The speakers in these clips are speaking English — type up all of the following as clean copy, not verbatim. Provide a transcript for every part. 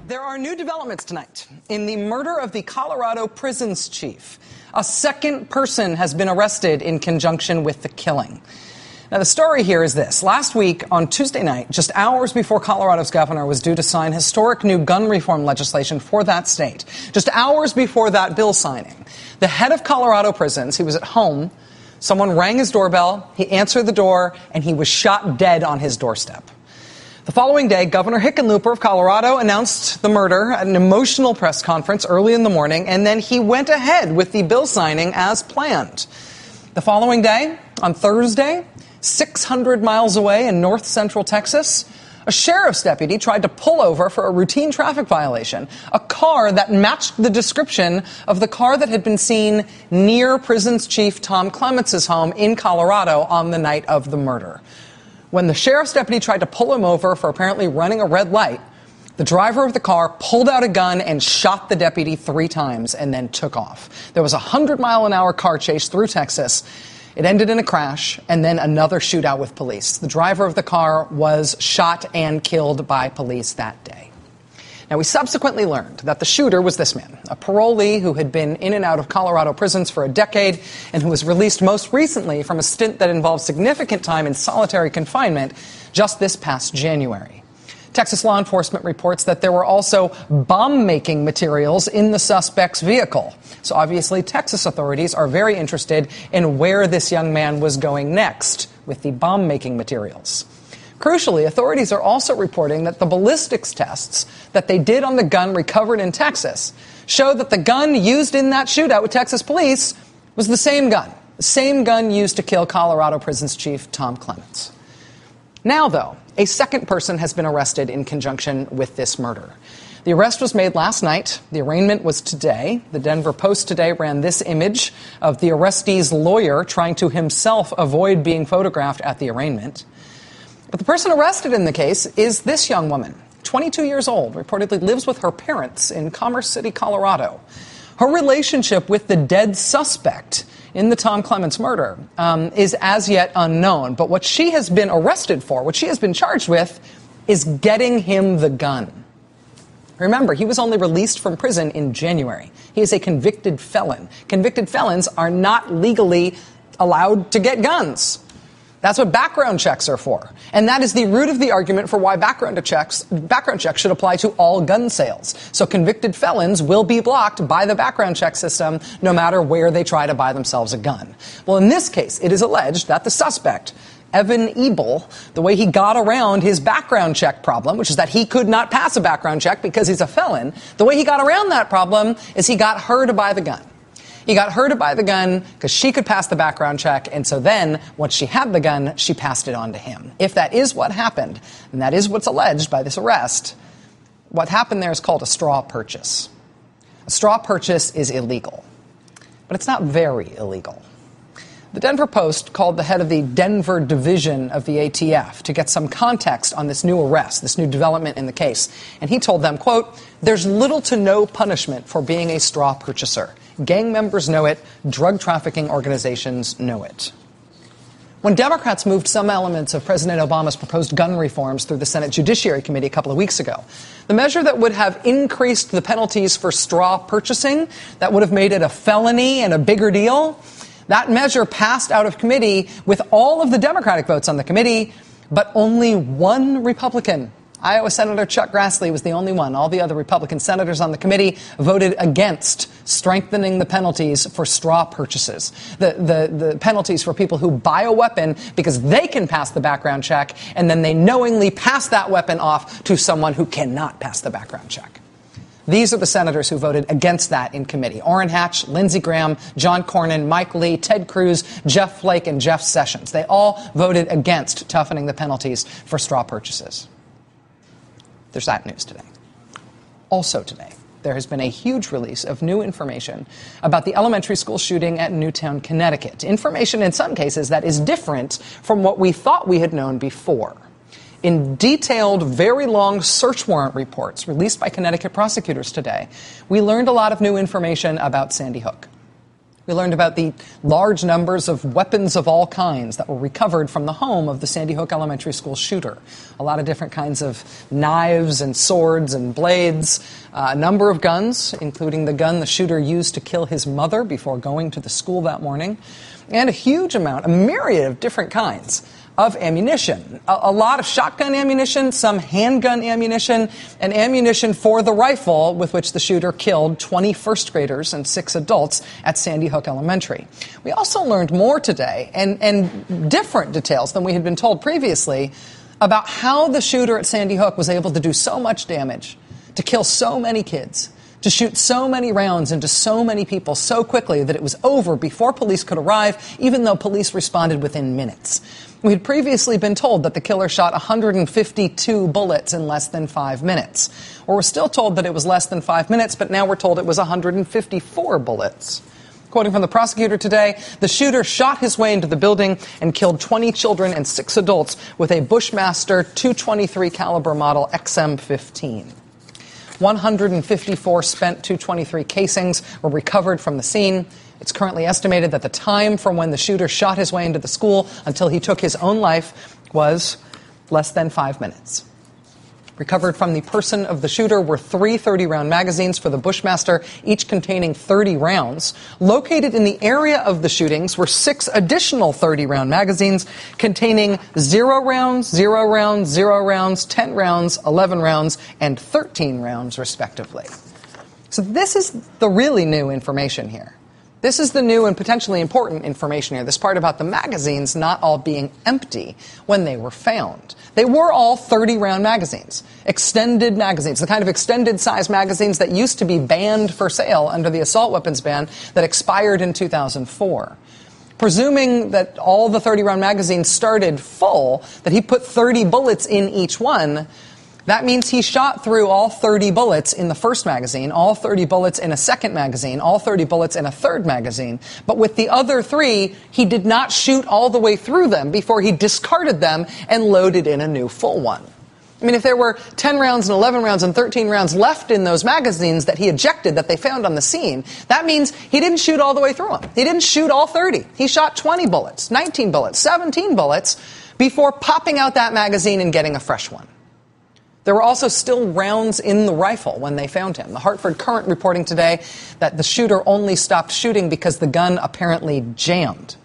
There are new developments tonight in the murder of the Colorado prisons chief. A second person has been arrested in conjunction with the killing. Now, the story here is this. Last week, on Tuesday night, just hours before Colorado's governor was due to sign historic new gun reform legislation for that state, just hours before that bill signing, the head of Colorado prisons, he was at home, someone rang his doorbell, he answered the door, and he was shot dead on his doorstep. The following day, Governor Hickenlooper of Colorado announced the murder at an emotional press conference early in the morning, and then he went ahead with the bill signing as planned. The following day, on Thursday, 600 miles away in north central Texas, a sheriff's deputy tried to pull over for a routine traffic violation, a car that matched the description of the car that had been seen near prisons chief Tom Clements' home in Colorado on the night of the murder. When the sheriff's deputy tried to pull him over for apparently running a red light, the driver of the car pulled out a gun and shot the deputy 3 times and then took off. There was a 100-mile-an-hour car chase through Texas. It ended in a crash and then another shootout with police. The driver of the car was shot and killed by police that day. Now, we subsequently learned that the shooter was this man, a parolee who had been in and out of Colorado prisons for a decade and who was released most recently from a stint that involved significant time in solitary confinement just this past January. Texas law enforcement reports that there were also bomb-making materials in the suspect's vehicle. So obviously, Texas authorities are very interested in where this young man was going next with the bomb-making materials. Crucially, authorities are also reporting that the ballistics tests that they did on the gun recovered in Texas show that the gun used in that shootout with Texas police was the same gun used to kill Colorado prisons chief Tom Clements. Now, though, a second person has been arrested in conjunction with this murder. The arrest was made last night. The arraignment was today. The Denver Post today ran this image of the arrestee's lawyer trying to himself avoid being photographed at the arraignment. But the person arrested in the case is this young woman, 22 years old, reportedly lives with her parents in Commerce City, Colorado. Her relationship with the dead suspect in the Tom Clements murder is as yet unknown. But what she has been arrested for, what she has been charged with, is getting him the gun. Remember, he was only released from prison in January. He is a convicted felon. Convicted felons are not legally allowed to get guns. That's what background checks are for. And that is the root of the argument for why background checks should apply to all gun sales. So convicted felons will be blocked by the background check system no matter where they try to buy themselves a gun. Well, in this case, it is alleged that the suspect, Evan Ebel, the way he got around his background check problem, which is that he could not pass a background check because he's a felon, the way he got around that problem is he got her to buy the gun. He got her to buy the gun because she could pass the background check, and so then, once she had the gun, she passed it on to him. If that is what happened, and that is what's alleged by this arrest, what happened there is called a straw purchase. A straw purchase is illegal, but it's not very illegal. The Denver Post called the head of the Denver division of the ATF to get some context on this new arrest, this new development in the case. And he told them, quote, "There's little to no punishment for being a straw purchaser. Gang members know it. Drug trafficking organizations know it." When Democrats moved some elements of President Obama's proposed gun reforms through the Senate Judiciary Committee a couple of weeks ago, the measure that would have increased the penalties for straw purchasing, that would have made it a felony and a bigger deal, that measure passed out of committee with all of the Democratic votes on the committee, but only one Republican. Iowa Senator Chuck Grassley was the only one. All the other Republican senators on the committee voted against strengthening the penalties for straw purchases, the penalties for people who buy a weapon because they can pass the background check, and then they knowingly pass that weapon off to someone who cannot pass the background check. These are the senators who voted against that in committee: Orrin Hatch, Lindsey Graham, John Cornyn, Mike Lee, Ted Cruz, Jeff Flake, and Jeff Sessions. They all voted against toughening the penalties for straw purchases. There's that news today. Also today, there has been a huge release of new information about the elementary school shooting at Newtown, Connecticut. Information in some cases that is different from what we thought we had known before. In detailed, very long search warrant reports released by Connecticut prosecutors today, we learned a lot of new information about Sandy Hook. We learned about the large numbers of weapons of all kinds that were recovered from the home of the Sandy Hook Elementary School shooter. A lot of different kinds of knives and swords and blades, a number of guns, including the gun the shooter used to kill his mother before going to the school that morning, and a myriad of different kinds of ammunition. A lot of shotgun ammunition, some handgun ammunition, and ammunition for the rifle with which the shooter killed 20 first graders and 6 adults at Sandy Hook Elementary. We also learned more today, and different details than we had been told previously, about how the shooter at Sandy Hook was able to do so much damage, to kill so many kids, to shoot so many rounds into so many people so quickly that it was over before police could arrive, even though police responded within minutes. We had previously been told that the killer shot 152 bullets in less than 5 minutes. Or we're still told that it was less than 5 minutes, but now we're told it was 154 bullets. Quoting from the prosecutor today, the shooter shot his way into the building and killed 20 children and 6 adults with a Bushmaster .223 caliber model XM15. 154 spent .223 casings were recovered from the scene. It's currently estimated that the time from when the shooter shot his way into the school until he took his own life was less than 5 minutes. Recovered from the person of the shooter were 3 30-round magazines for the Bushmaster, each containing 30 rounds. Located in the area of the shootings were 6 additional 30-round magazines containing 0 rounds, 0 rounds, 0 rounds, 10 rounds, 11 rounds, and 13 rounds, respectively. So this is the really new information here. This is the new and potentially important information here, this part about the magazines not all being empty when they were found. They were all 30-round magazines, extended magazines, the kind of extended-size magazines that used to be banned for sale under the assault weapons ban that expired in 2004. Presuming that all the 30-round magazines started full, that he put 30 bullets in each one, that means he shot through all 30 bullets in the first magazine, all 30 bullets in a second magazine, all 30 bullets in a third magazine. But with the other 3, he did not shoot all the way through them before he discarded them and loaded in a new full one. I mean, if there were 10 rounds and 11 rounds and 13 rounds left in those magazines that he ejected, that they found on the scene, that means he didn't shoot all the way through them. He didn't shoot all 30. He shot 20 bullets, 19 bullets, 17 bullets before popping out that magazine and getting a fresh one. There were also still rounds in the rifle when they found him. The Hartford Courant reporting today that the shooter only stopped shooting because the gun apparently jammed.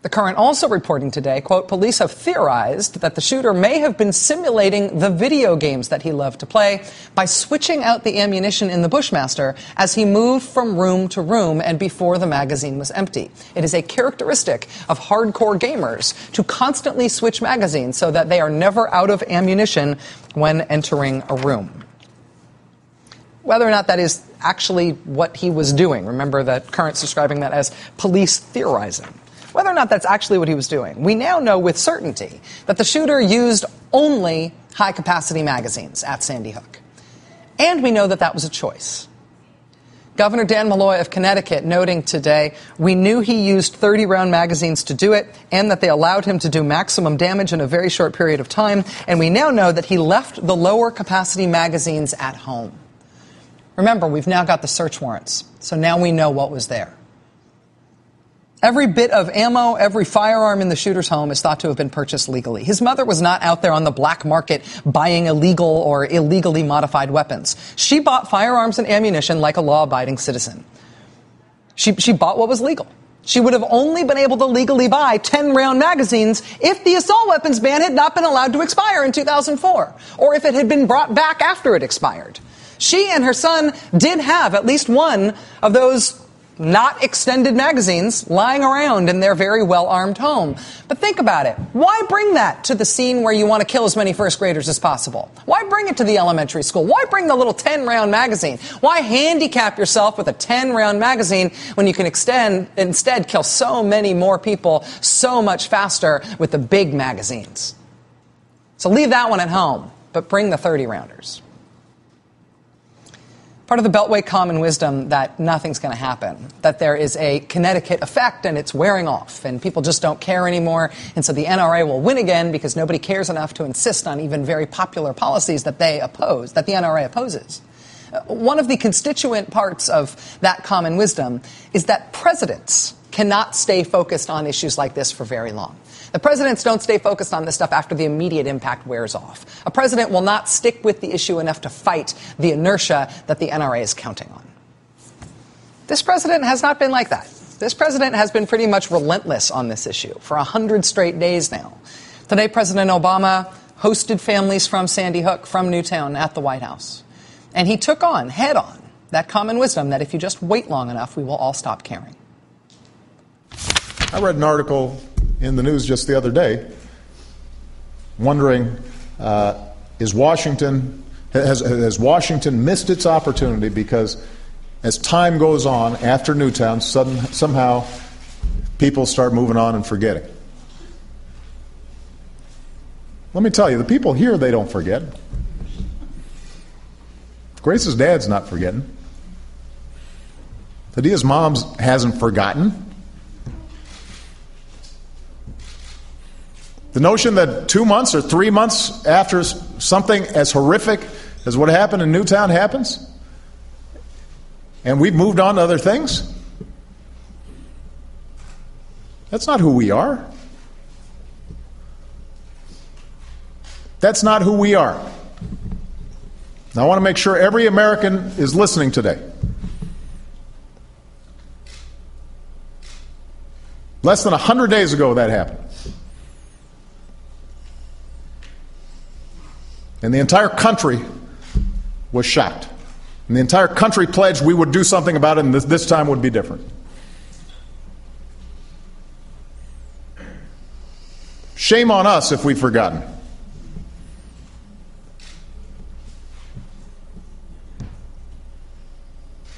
The Courant also reporting today, quote, police have theorized that the shooter may have been simulating the video games that he loved to play by switching out the ammunition in the Bushmaster as he moved from room to room and before the magazine was empty. It is a characteristic of hardcore gamers to constantly switch magazines so that they are never out of ammunition when entering a room. Whether or not that is actually what he was doing, remember that Courant's describing that as police theorizing. Whether or not that's actually what he was doing, we now know with certainty that the shooter used only high-capacity magazines at Sandy Hook. And we know that that was a choice. Governor Dan Malloy of Connecticut noting today, we knew he used 30-round magazines to do it and that they allowed him to do maximum damage in a very short period of time. And we now know that he left the lower-capacity magazines at home. Remember, we've now got the search warrants, so now we know what was there. Every bit of ammo, every firearm in the shooter's home is thought to have been purchased legally. His mother was not out there on the black market buying illegal or illegally modified weapons. She bought firearms and ammunition like a law-abiding citizen. She bought what was legal. She would have only been able to legally buy 10-round magazines if the assault weapons ban had not been allowed to expire in 2004, or if it had been brought back after it expired. She and her son did have at least one of those not extended magazines lying around in their very well-armed home. But think about it. Why bring that to the scene where you want to kill as many first graders as possible? Why bring it to the elementary school? Why bring the little 10-round magazine? Why handicap yourself with a 10-round magazine when you can instead kill so many more people so much faster with the big magazines? So leave that one at home, but bring the 30-rounders. Part of the Beltway common wisdom that nothing's going to happen, that there is a Connecticut effect and it's wearing off and people just don't care anymore, and so the NRA will win again because nobody cares enough to insist on even very popular policies that they oppose, that the NRA opposes. One of the constituent parts of that common wisdom is that presidents cannot stay focused on issues like this for very long. The presidents don't stay focused on this stuff after the immediate impact wears off. A president will not stick with the issue enough to fight the inertia that the NRA is counting on. This president has not been like that. This president has been pretty much relentless on this issue for 100 straight days now. Today, President Obama hosted families from Sandy Hook, from Newtown, at the White House. And he took on, head on, that common wisdom that if you just wait long enough, we will all stop caring. I read an article in the news just the other day wondering, has Washington missed its opportunity because as time goes on after Newtown, somehow people start moving on and forgetting. Let me tell you, the people here, they don't forget. Grace's dad's not forgetting. Hadia's mom hasn't forgotten. The notion that 2 months or 3 months after something as horrific as what happened in Newtown happens, and we've moved on to other things, that's not who we are. That's not who we are. Now, I want to make sure every American is listening today. Less than 100 days ago that happened. And the entire country was shocked. And the entire country pledged we would do something about it, and this time would be different. Shame on us if we've forgotten.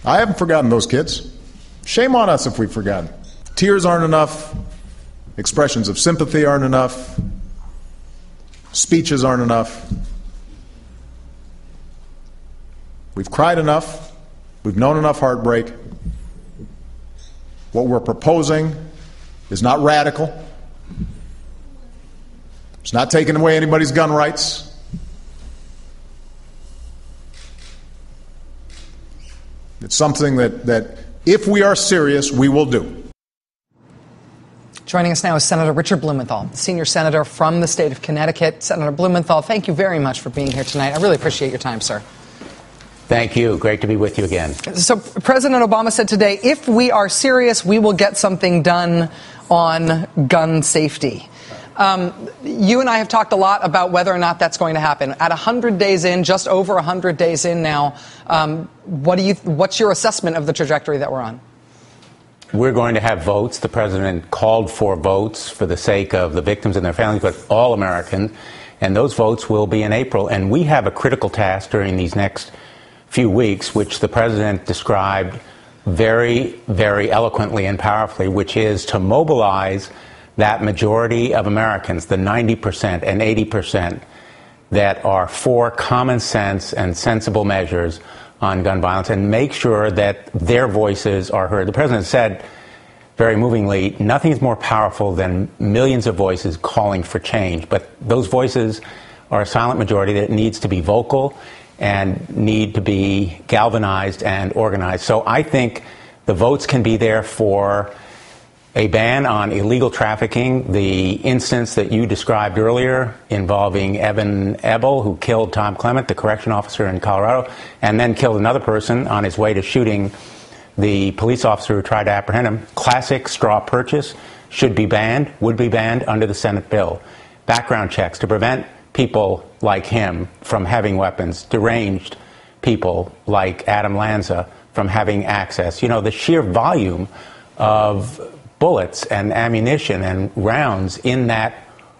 I haven't forgotten those kids. Shame on us if we've forgotten. Tears aren't enough. Expressions of sympathy aren't enough. Speeches aren't enough. We've cried enough. We've known enough heartbreak. What we're proposing is not radical. It's not taking away anybody's gun rights. It's something that if we are serious, we will do. Joining us now is Senator Richard Blumenthal, senior senator from the state of Connecticut. Senator Blumenthal, thank you very much for being here tonight. I really appreciate your time, sir. Thank you. Great to be with you again. So President Obama said today, if we are serious, we will get something done on gun safety. You and I have talked a lot about whether or not that's going to happen. At 100 days in, just over 100 days in now, what's your assessment of the trajectory that we're on? We're going to have votes. The president called for votes for the sake of the victims and their families, but all Americans. And those votes will be in April. And we have a critical task during these next few weeks, which the president described very, very eloquently and powerfully, which is to mobilize that majority of Americans, the 90% and 80% that are for common sense and sensible measures on gun violence, and make sure that their voices are heard. The president said, very movingly, nothing is more powerful than millions of voices calling for change. But those voices are a silent majority that needs to be vocal and need to be galvanized and organized. So I think the votes can be there for a ban on illegal trafficking, the instance that you described earlier involving Evan Ebel, who killed Tom Clement, the correction officer in Colorado, and then killed another person on his way to shooting the police officer who tried to apprehend him. Classic straw purchase should be banned, would be banned under the Senate bill. Background checks to prevent people like him from having weapons, deranged people like Adam Lanza from having access. You know, the sheer volume of bullets and ammunition and rounds in that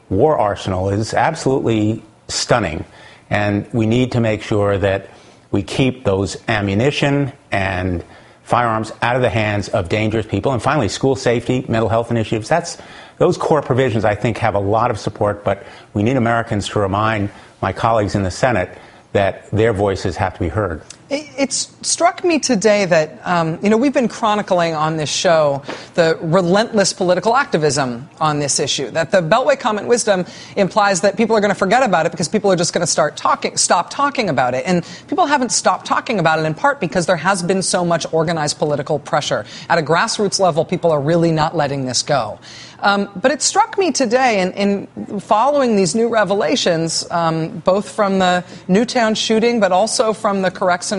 war arsenal is absolutely stunning. And we need to make sure that we keep those ammunition and firearms out of the hands of dangerous people. And finally, school safety, mental health initiatives. Those core provisions, I think, have a lot of support, but we need Americans to remind my colleagues in the Senate that their voices have to be heard. It's struck me today that, we've been chronicling on this show the relentless political activism on this issue, that the Beltway Common Wisdom implies that people are going to forget about it because people are just going to stop talking about it. And people haven't stopped talking about it in part because there has been so much organized political pressure. At a grassroots level, people are really not letting this go. But it struck me today in following these new revelations, both from the Newtown shooting, but also from the Colorado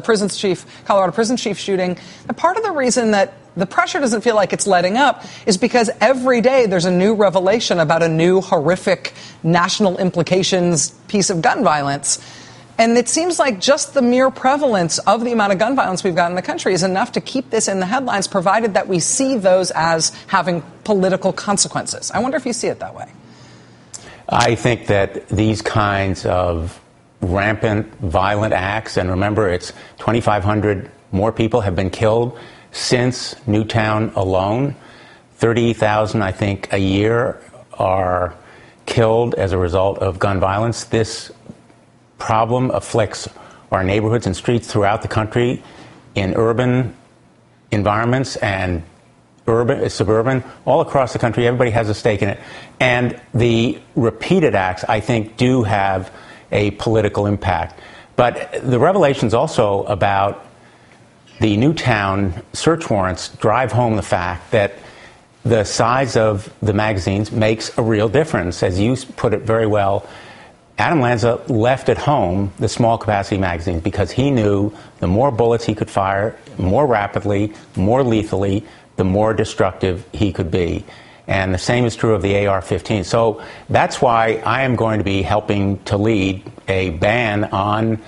prison chief shooting, that part of the reason that the pressure doesn't feel like it's letting up is because every day there's a new revelation about a new horrific national implications piece of gun violence. And it seems like just the mere prevalence of the amount of gun violence we've got in the country is enough to keep this in the headlines, provided that we see those as having political consequences. I wonder if you see it that way. I think that these kinds of rampant, violent acts, and remember, it's 2,500 more people have been killed since Newtown alone. 30,000, I think, a year are killed as a result of gun violence. This problem afflicts our neighborhoods and streets throughout the country, in urban environments and suburban, all across the country. Everybody has a stake in it. And the repeated acts, I think, do have a political impact. But the revelations also about the Newtown search warrants drive home the fact that the size of the magazines makes a real difference. As you put it very well, Adam Lanza left at home the small capacity magazines because he knew the more bullets he could fire more rapidly, more lethally, the more destructive he could be. And the same is true of the AR-15. So that's why I am going to be helping to lead a ban on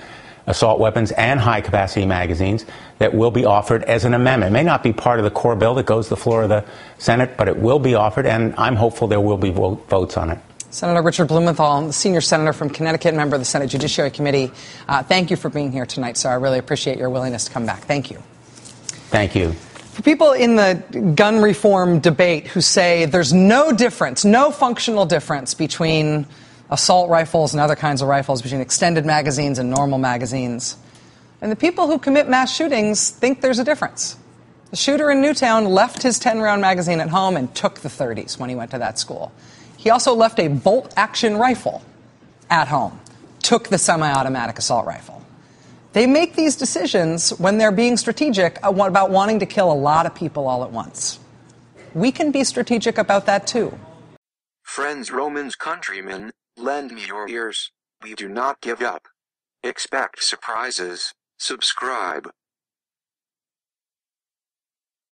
assault weapons and high-capacity magazines that will be offered as an amendment. It may not be part of the core bill that goes to the floor of the Senate, but it will be offered, and I'm hopeful there will be votes on it. Senator Richard Blumenthal, the senior senator from Connecticut, member of the Senate Judiciary Committee, thank you for being here tonight, sir. I really appreciate your willingness to come back. Thank you. Thank you. For people in the gun reform debate who say there's no difference, no functional difference between assault rifles and other kinds of rifles, between extended magazines and normal magazines, and the people who commit mass shootings think there's a difference. The shooter in Newtown left his 10-round magazine at home and took the 30s when he went to that school. He also left a bolt-action rifle at home, took the semi-automatic assault rifle. They make these decisions when they're being strategic about wanting to kill a lot of people all at once. We can be strategic about that, too. Friends, Romans, countrymen, lend me your ears. We do not give up. Expect surprises. Subscribe.